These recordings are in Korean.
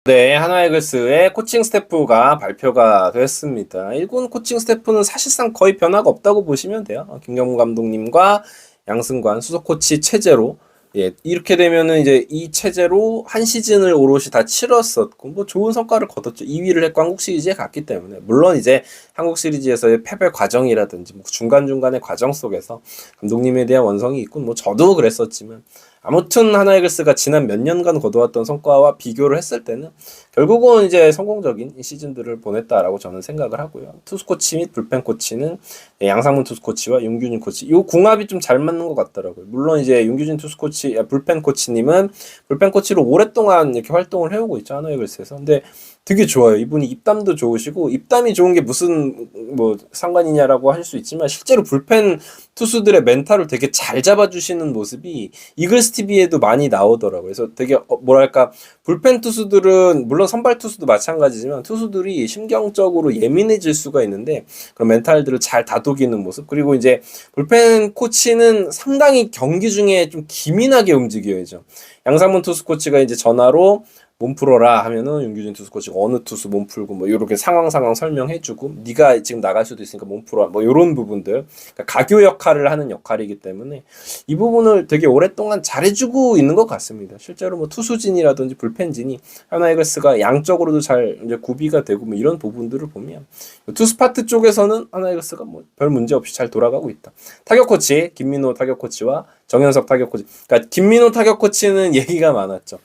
네, 하나이글스의 코칭 스태프가 발표가 됐습니다. 1군 코칭 스태프는 사실상 거의 변화가 없다고 보시면 돼요. 김경문 감독님과 양승관 수석 코치 체제로, 예, 이렇게 되면은 이제 이 체제로 한 시즌을 오롯이 다 치렀었고, 뭐 좋은 성과를 거뒀죠. 2위를 했고 한국 시리즈에 갔기 때문에. 물론 이제 한국 시리즈에서의 패배 과정이라든지 뭐 중간중간의 과정 속에서 감독님에 대한 원성이 있고, 뭐 저도 그랬었지만, 아무튼 하나이글스가 지난 몇 년간 거두었던 성과와 비교를 했을 때는 결국은 이제 성공적인 시즌들을 보냈다라고 저는 생각을 하고요. 투수 코치 및 불펜 코치는 양상문 투수 코치와 윤규진 코치, 이 궁합이 좀 잘 맞는 것 같더라고요. 물론 이제 윤규진 투수 코치, 불펜 코치님은 불펜 코치로 오랫동안 이렇게 활동을 해오고 있죠, 하나이글스에서. 근데 되게 좋아요. 이분이 입담도 좋으시고, 입담이 좋은 게 무슨 뭐 상관이냐라고 할 수 있지만 실제로 불펜 투수들의 멘탈을 되게 잘 잡아주시는 모습이 이글스 TV에도 많이 나오더라고요. 그래서 되게 뭐랄까, 불펜 투수들은 물론 선발 투수도 마찬가지지만 투수들이 심경적으로 예민해질 수가 있는데 그런 멘탈들을 잘 다독이는 모습, 그리고 이제 불펜 코치는 상당히 경기 중에 좀 기민하게 움직여야죠. 양상문 투수 코치가 이제 전화로 몸 풀어라 하면은 윤규진 투수 코치가 어느 투수 몸 풀고 뭐 이렇게 상황 설명해주고, 네가 지금 나갈 수도 있으니까 몸 풀어, 뭐 이런 부분들, 그러니까 가교 역할을 하는 역할이기 때문에 이 부분을 되게 오랫동안 잘해주고 있는 것 같습니다. 실제로 뭐 투수진이라든지 불펜진이 하나이글스가 양적으로도 잘 이제 구비가 되고 뭐 이런 부분들을 보면 투수 파트 쪽에서는 하나이글스가 뭐 별 문제 없이 잘 돌아가고 있다. 타격 코치 김민호 타격 코치와 정현석 타격 코치, 그러니까 김민호 타격 코치는 얘기가 많았죠.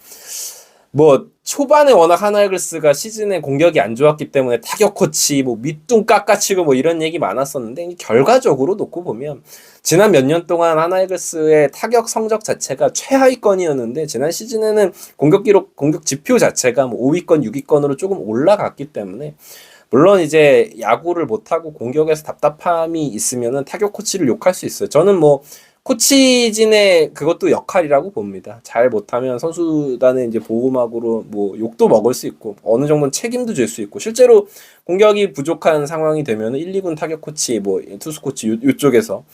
뭐 초반에 워낙 하나이글스가 시즌에 공격이 안 좋았기 때문에 타격 코치 뭐 밑둥 깎아치고 뭐 이런 얘기 많았었는데, 결과적으로 놓고 보면 지난 몇 년 동안 하나이글스의 타격 성적 자체가 최하위권이었는데 지난 시즌에는 공격 기록, 공격 지표 자체가 뭐 5위권, 6위권으로 조금 올라갔기 때문에, 물론 이제 야구를 못하고 공격에서 답답함이 있으면은 타격 코치를 욕할 수 있어요. 저는 뭐 코치진의 그것도 역할이라고 봅니다. 잘 못하면 선수단의 이제 보호막으로 뭐 욕도 먹을 수 있고 어느 정도는 책임도 질 수 있고, 실제로 공격이 부족한 상황이 되면 1, 2군 타격 코치, 뭐 투수 코치 요쪽에서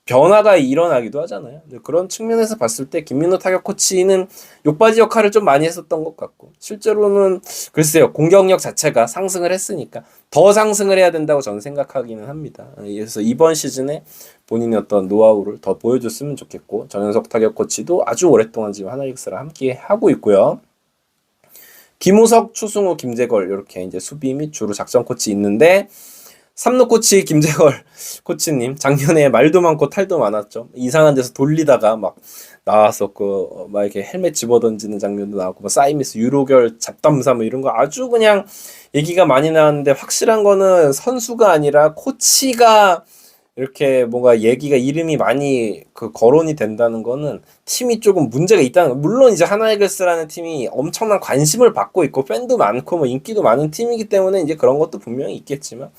변화가 일어나기도 하잖아요. 그런 측면에서 봤을 때 김민호 타격 코치는 욕바지 역할을 좀 많이 했었던 것 같고, 실제로는 글쎄요, 공격력 자체가 상승을 했으니까 더 상승을 해야 된다고 저는 생각하기는 합니다. 그래서 이번 시즌에 본인의 어떤 노하우를 더 보여줬으면 좋겠고, 정현석 타격 코치도 아주 오랫동안 지금 하나이글스랑 함께 하고 있고요. 김우석, 추승호, 김재걸 이렇게 이제 수비 및 주로 작전 코치 있는데, 삼루 코치 김재걸 코치님 작년에 말도 많고 탈도 많았죠. 이상한 데서 돌리다가 막 나왔었고, 막 이렇게 헬멧 집어던지는 장면도 나왔고, 뭐 사이미스 유로결 잡담사 뭐 이런 거 아주 그냥 얘기가 많이 나왔는데, 확실한 거는 선수가 아니라 코치가 이렇게 뭔가 얘기가 이름이 많이 그 거론이 된다는 거는 팀이 조금 문제가 있다는 거. 물론 이제 하나이글스라는 팀이 엄청난 관심을 받고 있고 팬도 많고 뭐 인기도 많은 팀이기 때문에 이제 그런 것도 분명히 있겠지만,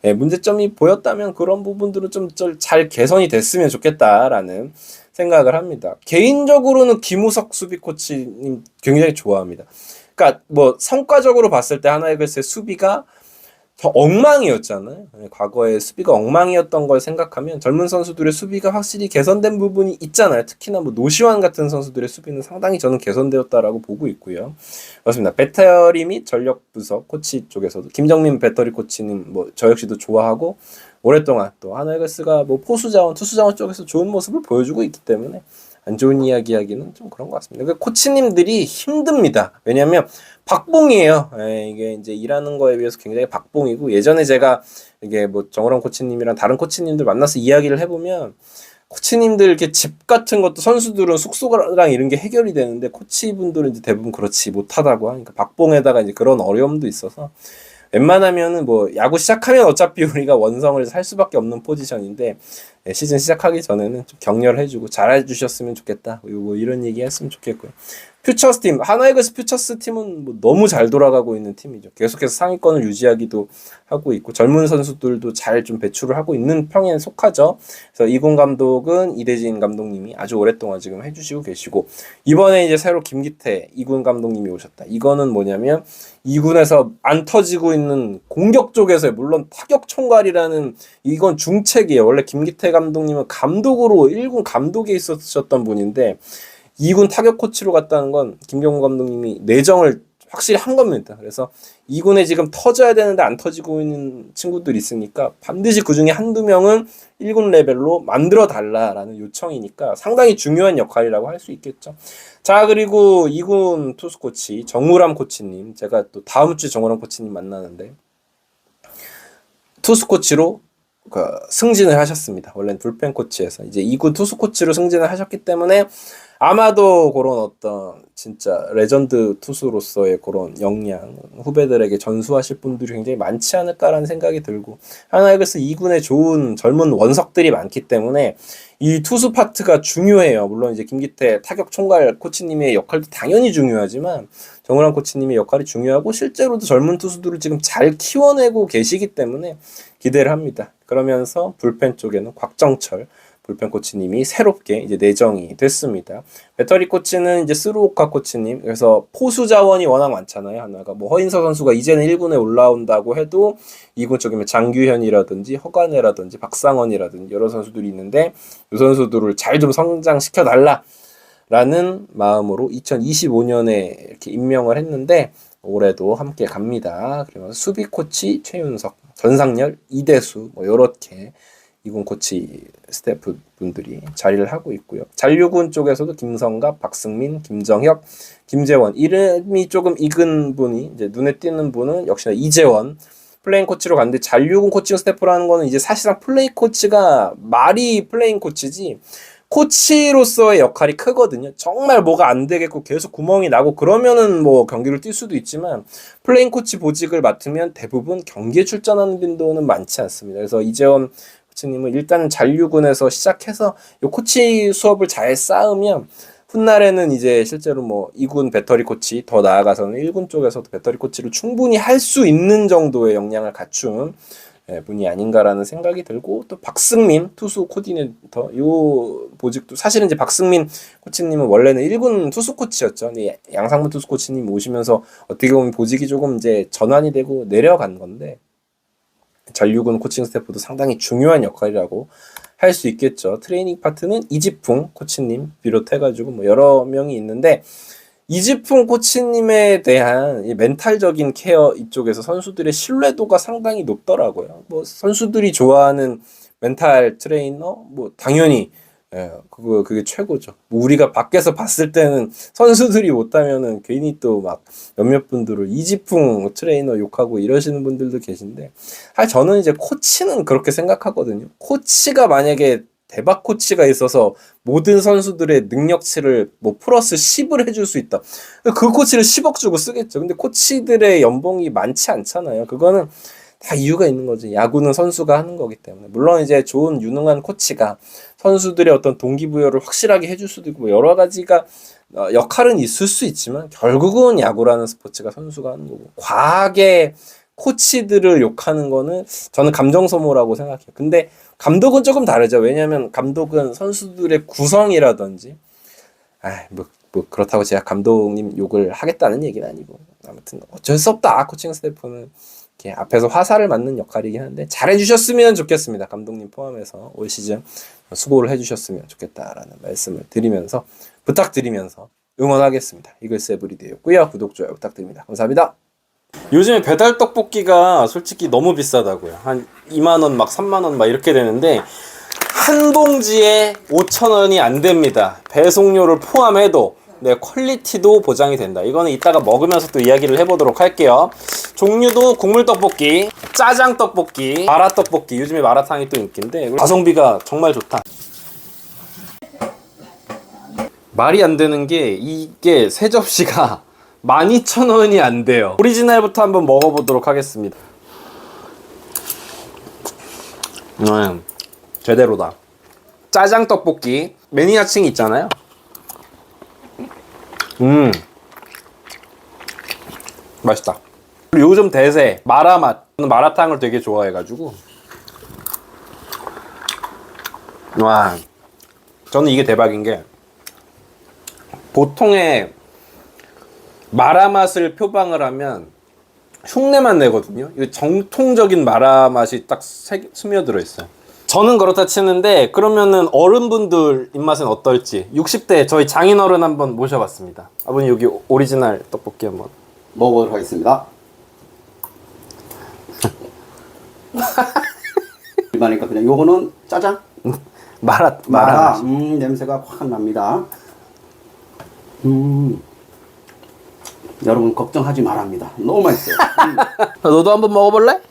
예, 문제점이 보였다면 그런 부분들은 좀 잘 개선이 됐으면 좋겠다라는 생각을 합니다. 개인적으로는 김우석 수비 코치님 굉장히 좋아합니다. 그러니까 뭐 성과적으로 봤을 때 하나이글스의 수비가 엉망이었잖아요. 과거에 수비가 엉망이었던 걸 생각하면 젊은 선수들의 수비가 확실히 개선된 부분이 있잖아요. 특히나 뭐 노시환 같은 선수들의 수비는 상당히 저는 개선되었다라고 보고 있고요. 그렇습니다. 배터리 및 전력 분석 코치 쪽에서도 김정민 배터리 코치는 뭐 저 역시도 좋아하고, 오랫동안 또 하나이글스가 뭐 포수 자원, 투수 자원 쪽에서 좋은 모습을 보여주고 있기 때문에 안 좋은 이야기 하기는 좀 그런 것 같습니다. 그 코치님들이 힘듭니다. 왜냐하면 박봉이에요. 예, 이게 이제 일하는 거에 비해서 굉장히 박봉이고, 예전에 제가 이게 뭐 정우람 코치님이랑 다른 코치님들 만나서 이야기를 해보면, 코치님들 이렇게 집 같은 것도 선수들은 숙소랑 이런 게 해결이 되는데 코치분들은 이제 대부분 그렇지 못하다고 하니까 박봉에다가 이제 그런 어려움도 있어서, 웬만하면은 뭐 야구 시작하면 어차피 우리가 원성을 살 수밖에 없는 포지션인데, 시즌 시작하기 전에는 좀 격려를 해주고 잘해주셨으면 좋겠다, 뭐 이런 얘기 했으면 좋겠고요. 퓨처스 팀, 하나이글스 퓨처스 팀은 뭐 너무 잘 돌아가고 있는 팀이죠. 계속해서 상위권을 유지하기도 하고 있고, 젊은 선수들도 잘 좀 배출을 하고 있는 평에 속하죠. 그래서 이군 감독은 이대진 감독님이 아주 오랫동안 지금 해주시고 계시고, 이번에 이제 새로 김기태 이군 감독님이 오셨다. 이거는 뭐냐면, 이군에서 안 터지고 있는 공격 쪽에서, 물론 타격 총괄이라는 이건 중책이에요. 원래 김기태 감독님은 감독으로 1군 감독에 있었던 분인데 2군 타격 코치로 갔다는 건 김경문 감독님이 내정을 확실히 한 겁니다. 그래서 2군에 지금 터져야 되는데 안 터지고 있는 친구들이 있으니까 반드시 그 중에 한두 명은 1군 레벨로 만들어 달라라는 요청이니까 상당히 중요한 역할이라고 할 수 있겠죠. 자, 그리고 2군 투수 코치 정우람 코치님, 제가 또 다음 주에 정우람 코치님 만나는데 투수 코치로 승진을 하셨습니다. 원래는 불펜 코치에서 이제 2군 투수 코치로 승진을 하셨기 때문에 아마도 그런 어떤 진짜 레전드 투수로서의 그런 역량, 후배들에게 전수하실 분들이 굉장히 많지 않을까라는 생각이 들고, 하나이글스 2군에 좋은 젊은 원석들이 많기 때문에 이 투수 파트가 중요해요. 물론 이제 김기태 타격 총괄 코치님의 역할도 당연히 중요하지만 정우람 코치님의 역할이 중요하고 실제로도 젊은 투수들을 지금 잘 키워내고 계시기 때문에 기대를 합니다. 그러면서 불펜 쪽에는 곽정철 불펜 코치님이 새롭게 이제 내정이 됐습니다. 배터리 코치는 이제 스루오카 코치님. 그래서 포수 자원이 워낙 많잖아요. 하나가 뭐 허인서 선수가 이제는 1군에 올라온다고 해도 2군 쪽이면 장규현이라든지 허간해라든지 박상원이라든지 여러 선수들이 있는데 이 선수들을 잘 좀 성장시켜 달라라는 마음으로 2025년에 이렇게 임명을 했는데 올해도 함께 갑니다. 그러면서 수비 코치 최윤석, 전상열, 이대수 뭐 요렇게 2군 코치 스태프 분들이 자리를 하고 있고요. 잔류군 쪽에서도 김성갑, 박승민, 김정혁, 김재원, 이름이 조금 익은 분이 이제 눈에 띄는 분은 역시나 이재원 플레인 코치로 갔는데, 잔류군 코칭 스태프라는 거는 이제 사실상 플레이 코치가 말이 플레인 코치지 코치로서의 역할이 크거든요. 정말 뭐가 안 되겠고 계속 구멍이 나고 그러면은 뭐 경기를 뛸 수도 있지만 플레인 코치 보직을 맡으면 대부분 경기에 출전하는 빈도는 많지 않습니다. 그래서 이재원 코치님은 일단은 잔류군에서 시작해서 이 코치 수업을 잘 쌓으면 훗날에는 이제 실제로 뭐 2군 배터리 코치, 더 나아가서는 1군 쪽에서도 배터리 코치를 충분히 할 수 있는 정도의 역량을 갖춘 분이 아닌가라는 생각이 들고, 또 박승민 투수 코디네이터 요 보직도 사실은 이제 박승민 코치님은 원래는 1군 투수 코치였죠. 근데 양상문 투수 코치님 오시면서 어떻게 보면 보직이 조금 이제 전환이 되고 내려간 건데, 잔류군 코칭 스태프도 상당히 중요한 역할이라고 할 수 있겠죠. 트레이닝 파트는 이지풍 코치님 비롯해가지고 뭐 여러 명이 있는데, 이지풍 코치님에 대한 이 멘탈적인 케어 이쪽에서 선수들의 신뢰도가 상당히 높더라고요. 뭐 선수들이 좋아하는 멘탈 트레이너 뭐 당연히 그게 최고죠. 뭐 우리가 밖에서 봤을 때는 선수들이 못하면은 괜히 또 막 몇몇 분들을 이지풍 트레이너 욕하고 이러시는 분들도 계신데, 저는 이제 코치는 그렇게 생각하거든요. 코치가 만약에 대박 코치가 있어서 모든 선수들의 능력치를 뭐 플러스 10을 해줄 수 있다. 그 코치를 10억 주고 쓰겠죠. 근데 코치들의 연봉이 많지 않잖아요. 그거는 다 이유가 있는 거지. 야구는 선수가 하는 거기 때문에. 물론 이제 좋은 유능한 코치가 선수들의 어떤 동기부여를 확실하게 해줄 수도 있고 여러 가지가 역할은 있을 수 있지만 결국은 야구라는 스포츠가 선수가 하는 거고, 과하게 코치들을 욕하는 거는 저는 감정 소모라고 생각해요. 근데 감독은 조금 다르죠. 왜냐하면 감독은 선수들의 구성이라든지 뭐 그렇다고 제가 감독님 욕을 하겠다는 얘기는 아니고, 아무튼 어쩔 수 없다. 코칭 스태프는 이렇게 앞에서 화살을 맞는 역할이긴 한데 잘해주셨으면 좋겠습니다. 감독님 포함해서 올 시즌 수고를 해주셨으면 좋겠다라는 말씀을 드리면서 부탁드리면서 응원하겠습니다. 이글스 에브리데이였고요. 구독, 좋아요 부탁드립니다. 감사합니다. 요즘에 배달 떡볶이가 솔직히 너무 비싸다고요. 한 2만원 막 3만원 막 이렇게 되는데 한 봉지에 5,000원이 안 됩니다. 배송료를 포함해도. 네, 퀄리티도 보장이 된다. 이거는 이따가 먹으면서 또 이야기를 해보도록 할게요. 종류도 국물 떡볶이, 짜장 떡볶이, 마라 떡볶이. 요즘에 마라탕이 또 인기인데 가성비가 정말 좋다. 말이 안 되는 게 이게 세 접시가 12,000원이 안 돼요. 오리지널부터 한번 먹어보도록 하겠습니다. 제대로다. 짜장 떡볶이 매니아층이 있잖아요. 맛있다. 그리고 요즘 대세 마라맛. 저는 마라탕을 되게 좋아해가지고 와, 저는 이게 대박인 게 보통의 마라맛을 표방을 하면 흉내만 내거든요. 이거 정통적인 마라맛이 딱 스며들어 있어요. 저는 그렇다 치는데, 그러면은 어른분들 입맛은 어떨지 60대 저희 장인어른 한번 모셔봤습니다. 아버님 여기 오리지널 떡볶이 한번. 먹어보도록 하겠습니다. 일반이니까 그냥 요거는 짜장? 마라. 냄새가 확 납니다. 여러분 걱정하지 말랍니다. 너무 맛있어요. 너도 한번 먹어볼래?